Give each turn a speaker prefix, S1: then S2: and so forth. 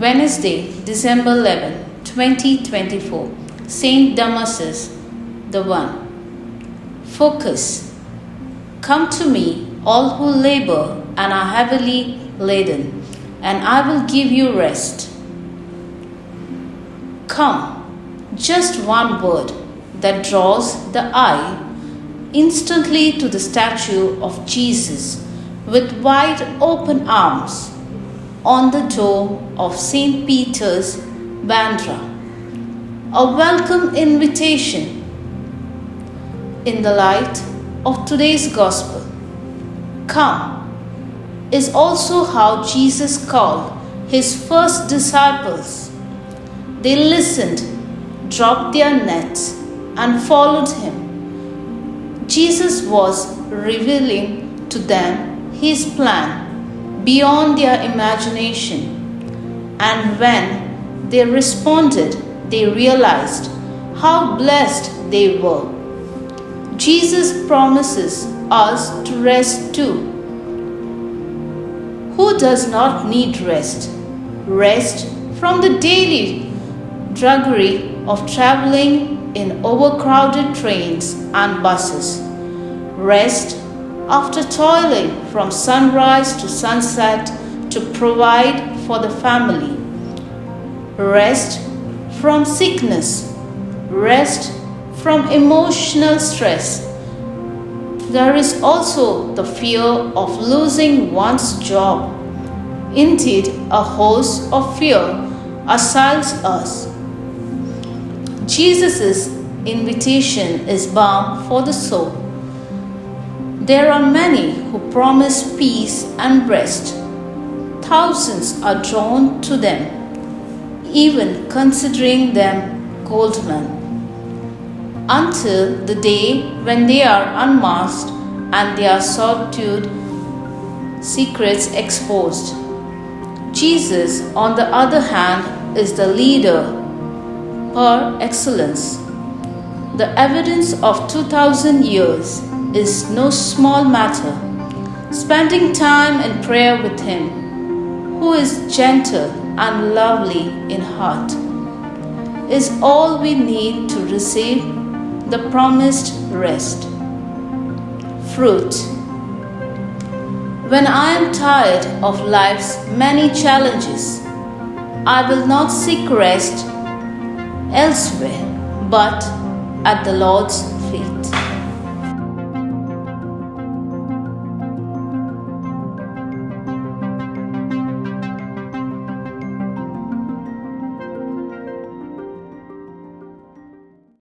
S1: Wednesday, December 11, 2024. Saint Damasus, the One. Focus. Come to me, all who labor and are heavily laden, and I will give you rest. Come, just one word that draws the eye instantly to the statue of Jesus with wide open arms on the dome of St. Peter's, Bandra. A welcome invitation. In the light of today's Gospel, come is also how Jesus called his first disciples. They listened, dropped their nets, and followed him. Jesus was revealing to them his plan beyond their imagination. And when they responded, they realized how blessed they were. Jesus promises us to rest too. Who does not need rest? Rest from the daily drudgery of traveling in overcrowded trains and buses. Rest after toiling from sunrise to sunset to provide for the family. Rest from sickness. Rest from emotional stress. There is also the fear of losing one's job. Indeed, a host of fear assails us. Jesus' invitation is balm for the soul. There are many who promise peace and rest. Thousands are drawn to them, even considering them cold men, until the day when they are unmasked and their subdued secrets exposed. Jesus, on the other hand, is the leader par excellence. The evidence of 2000 years is no small matter. Spending time in prayer with him, who is gentle and lovely in heart, is all we need to receive the promised rest. Fruit. When I am tired of life's many challenges, I will not seek rest elsewhere but at the Lord's